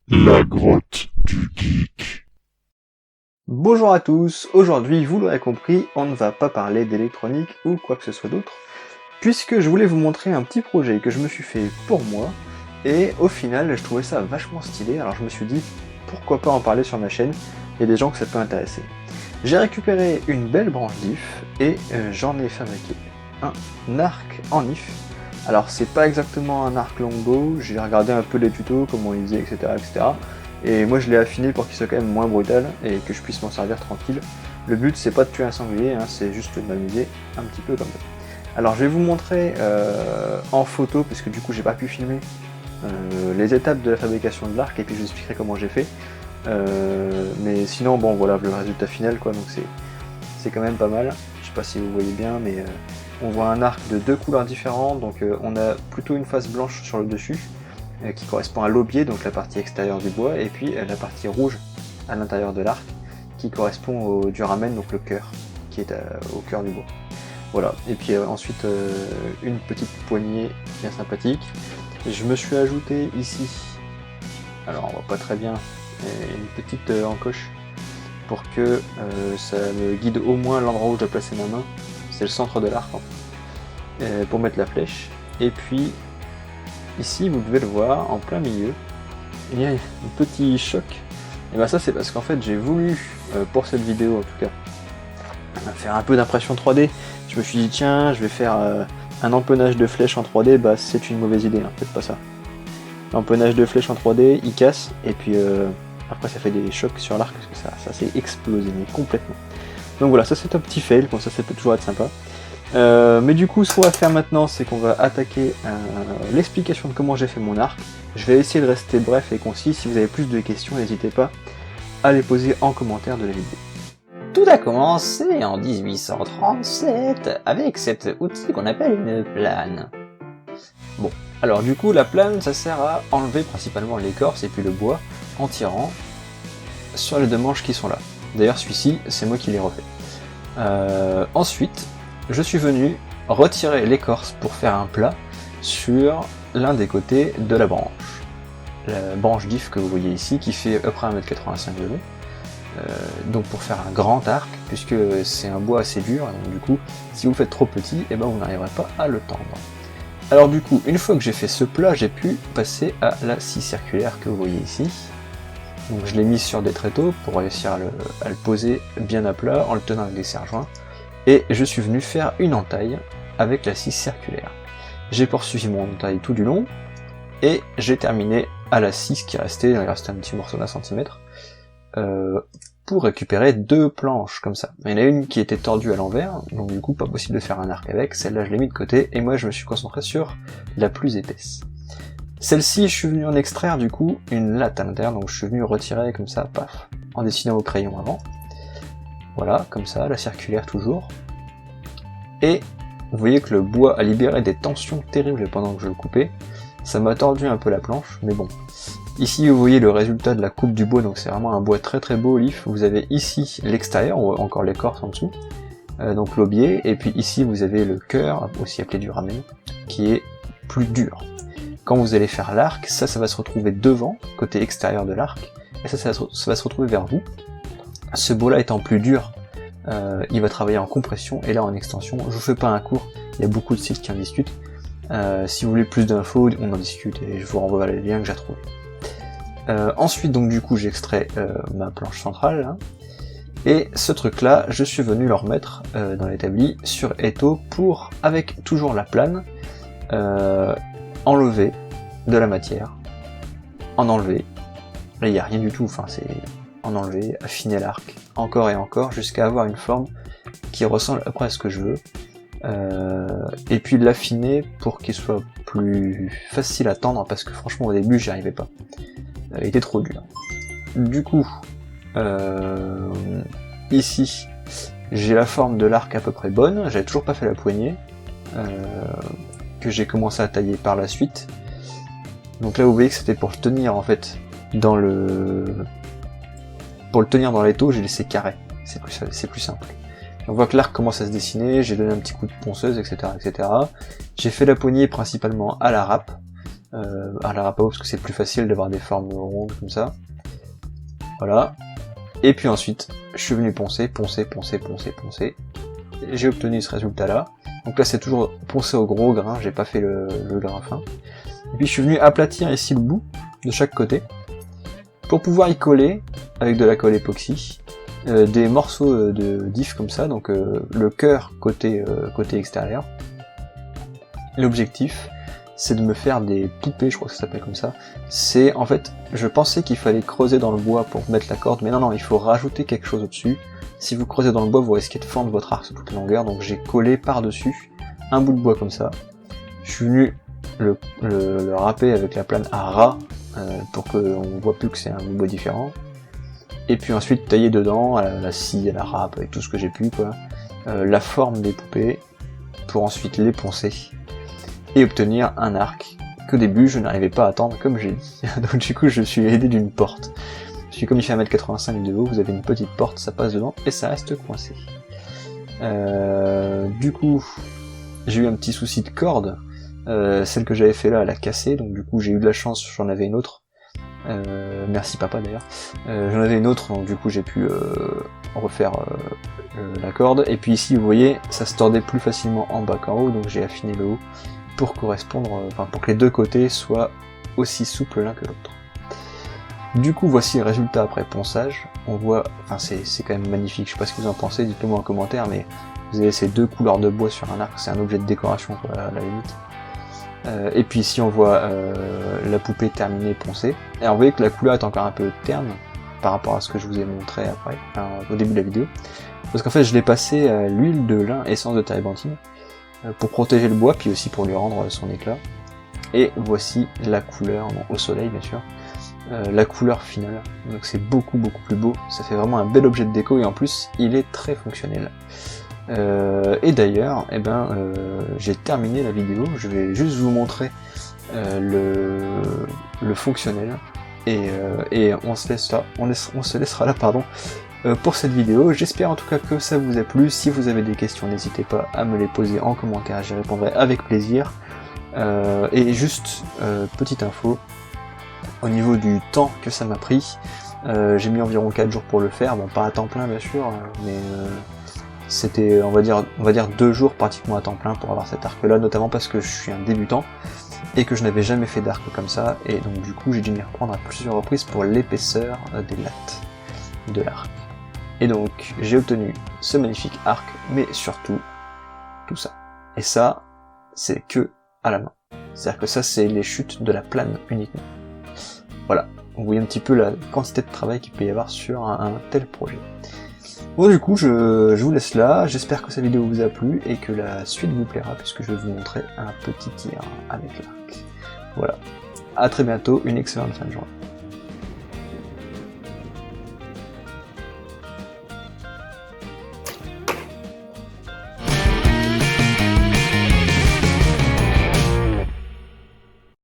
La grotte du geek. Bonjour à tous, aujourd'hui vous l'aurez compris, on ne va pas parler d'électronique ou quoi que ce soit d'autre, puisque je voulais vous montrer un petit projet que je me suis fait pour moi, et au final je trouvais ça vachement stylé, alors je me suis dit pourquoi pas en parler sur ma chaîne, il y a des gens que ça peut intéresser. J'ai récupéré une belle branche d'IF et j'en ai fabriqué un arc en IF. Alors c'est pas exactement un arc longbow, j'ai regardé un peu les tutos, comment ils faisaient, etc. Et moi je l'ai affiné pour qu'il soit quand même moins brutal et que je puisse m'en servir tranquille. Le but c'est pas de tuer un sanglier, hein, c'est juste de m'amuser un petit peu comme ça. Alors je vais vous montrer en photo, parce que du coup j'ai pas pu filmer, les étapes de la fabrication de l'arc et puis je vous expliquerai comment j'ai fait. Mais sinon bon voilà le résultat final quoi, donc c'est quand même pas mal. Je sais pas si vous voyez bien, mais on voit un arc de deux couleurs différentes, donc on a plutôt une face blanche sur le dessus, qui correspond à l'aubier, donc la partie extérieure du bois, et puis la partie rouge à l'intérieur de l'arc, qui correspond au duramen, donc le cœur, qui est au cœur du bois. Voilà, et puis ensuite une petite poignée bien sympathique. Je me suis ajouté ici, alors on voit pas très bien, une petite encoche, pour que ça me guide au moins l'endroit où je dois placer ma main. C'est le centre de l'arc, pour mettre la flèche. Et puis ici vous devez le voir en plein milieu, il y a un petit choc. Et bien ça c'est parce qu'en fait j'ai voulu, pour cette vidéo en tout cas, faire un peu d'impression 3D. Je me suis dit tiens je vais faire un empennage de flèches en 3D, bah c'est une mauvaise idée, hein, faites pas ça. L'empennage de flèches en 3D il casse et puis après ça fait des chocs sur l'arc parce que ça s'est explosé mais complètement. Donc voilà, ça c'est un petit fail, bon ça peut toujours être sympa. Mais du coup ce qu'on va faire maintenant c'est qu'on va attaquer l'explication de comment j'ai fait mon arc. Je vais essayer de rester bref et concis. Si vous avez plus de questions n'hésitez pas à les poser en commentaire de la vidéo. Tout a commencé en 1837 avec cet outil qu'on appelle une plane. Bon, alors du coup la plane ça sert à enlever principalement l'écorce et puis le bois en tirant sur les deux manches qui sont là. D'ailleurs celui-ci c'est moi qui l'ai refait. Ensuite je suis venu retirer l'écorce pour faire un plat sur l'un des côtés de la branche. La branche d'IF que vous voyez ici qui fait à peu près 1m85 de long. Donc pour faire un grand arc, puisque c'est un bois assez dur, donc du coup si vous le faites trop petit, et ben vous n'arriverez pas à le tendre. Alors du coup, une fois que j'ai fait ce plat, j'ai pu passer à la scie circulaire que vous voyez ici. Donc je l'ai mis sur des tréteaux pour réussir à le poser bien à plat en le tenant avec des serre-joints. Et je suis venu faire une entaille avec la scie circulaire. J'ai poursuivi mon entaille tout du long, et j'ai terminé à la scie qui restait, il restait un petit morceau d'un centimètre, pour récupérer deux planches comme ça. Il y en a une qui était tordue à l'envers, donc du coup pas possible de faire un arc avec, celle-là je l'ai mis de côté, et moi je me suis concentré sur la plus épaisse. Celle-ci, je suis venu en extraire du coup une latte à l'intérieur, donc je suis venu retirer comme ça, paf, en dessinant au crayon avant. Voilà, comme ça, la circulaire toujours. Et vous voyez que le bois a libéré des tensions terribles pendant que je le coupais. Ça m'a tordu un peu la planche, mais bon. Ici vous voyez le résultat de la coupe du bois, donc c'est vraiment un bois très très beau l'IF. Vous avez ici l'extérieur, ou encore l'écorce en dessous, donc l'aubier, et puis ici vous avez le cœur, aussi appelé du ramen, qui est plus dur. Quand vous allez faire l'arc, ça va se retrouver devant, côté extérieur de l'arc, et ça va se retrouver vers vous. Ce bois-là étant plus dur, il va travailler en compression, et là en extension. Je vous fais pas un cours, il y a beaucoup de sites qui en discutent. Si vous voulez plus d'infos, on en discute, et je vous renvoie les liens que j'ai trouvés. Ensuite donc du coup j'extrais ma planche centrale, là, et ce truc là, je suis venu le remettre dans l'établi sur étau pour, avec toujours la plane, enlever de la matière, en enlever, là il n'y a rien du tout, enfin c'est en enlever, affiner l'arc, encore et encore, jusqu'à avoir une forme qui ressemble à peu près à ce que je veux, et puis l'affiner pour qu'il soit plus facile à tendre, parce que franchement au début j'y arrivais pas, il était trop dur. Du coup, ici j'ai la forme de l'arc à peu près bonne, j'avais toujours pas fait la poignée, que j'ai commencé à tailler par la suite. Donc là vous voyez que c'était pour le tenir en fait dans pour le tenir dans l'étau, j'ai laissé carré, c'est plus simple. On voit que l'arc commence à se dessiner, j'ai donné un petit coup de ponceuse, etc. J'ai fait la poignée principalement à la râpe, à l'arapaho parce que c'est plus facile d'avoir des formes rondes comme ça. Voilà. Et puis ensuite, je suis venu poncer. J'ai obtenu ce résultat là. Donc là c'est toujours poncé au gros grain, j'ai pas fait le grain fin. Et puis je suis venu aplatir ici le bout de chaque côté pour pouvoir y coller avec de la colle époxy des morceaux de diff comme ça, donc le cœur côté extérieur. L'objectif c'est de me faire des poupées, je crois que ça s'appelle comme ça. C'est en fait, je pensais qu'il fallait creuser dans le bois pour mettre la corde, mais non, il faut rajouter quelque chose au-dessus. Si vous creusez dans le bois, vous risquez de fendre votre arc sur toute longueur, donc j'ai collé par-dessus un bout de bois comme ça. Je suis venu le râper avec la plane à ras, pour qu'on voit plus que c'est un bout de bois différent. Et puis ensuite tailler dedans, à la scie, à la râpe, avec tout ce que j'ai pu, quoi, la forme des poupées, pour ensuite les poncer, et obtenir un arc qu'au début je n'arrivais pas à tendre comme j'ai dit. Donc du coup je suis aidé d'une porte. Parce que comme il fait 1m85 de haut, vous avez une petite porte, ça passe dedans et ça reste coincé. Du coup, j'ai eu un petit souci de corde. Celle que j'avais fait là, elle a cassé, donc du coup j'ai eu de la chance, j'en avais une autre. Merci papa d'ailleurs. J'en avais une autre, donc du coup j'ai pu refaire la corde. Et puis ici vous voyez, ça se tordait plus facilement en bas qu'en haut, donc j'ai affiné le haut pour correspondre, pour que les deux côtés soient aussi souples l'un que l'autre. Du coup, voici le résultat après ponçage. On voit, c'est quand même magnifique. Je sais pas ce que vous en pensez, dites-le moi en commentaire, mais vous avez ces deux couleurs de bois sur un arc, c'est un objet de décoration, quoi, à la limite. Et puis ici, on voit la poupée terminée poncée. Et alors, vous voyez que la couleur est encore un peu terne par rapport à ce que je vous ai montré après, au début de la vidéo. Parce qu'en fait, je l'ai passé à l'huile de lin essence de térébenthine pour protéger le bois, puis aussi pour lui rendre son éclat. Et voici la couleur, au soleil bien sûr, la couleur finale. Donc c'est beaucoup plus beau, ça fait vraiment un bel objet de déco et en plus il est très fonctionnel. Et d'ailleurs, j'ai terminé la vidéo, je vais juste vous montrer le fonctionnel et on se laissera là pour cette vidéo. J'espère en tout cas que ça vous a plu. Si vous avez des questions, n'hésitez pas à me les poser en commentaire, j'y répondrai avec plaisir. Et juste petite info, au niveau du temps que ça m'a pris, j'ai mis environ 4 jours pour le faire, bon pas à temps plein bien sûr, mais c'était on va dire 2 jours pratiquement à temps plein pour avoir cet arc là, notamment parce que je suis un débutant et que je n'avais jamais fait d'arc comme ça, et donc du coup j'ai dû m'y reprendre à plusieurs reprises pour l'épaisseur des lattes de l'arc. Et donc j'ai obtenu ce magnifique arc, mais surtout tout ça. Et ça, c'est que à la main. C'est-à-dire que ça, c'est les chutes de la plane uniquement. Voilà, vous voyez un petit peu la quantité de travail qu'il peut y avoir sur un tel projet. Bon, du coup, je vous laisse là. J'espère que cette vidéo vous a plu et que la suite vous plaira, puisque je vais vous montrer un petit tir avec l'arc. Voilà. À très bientôt, une excellente fin de journée.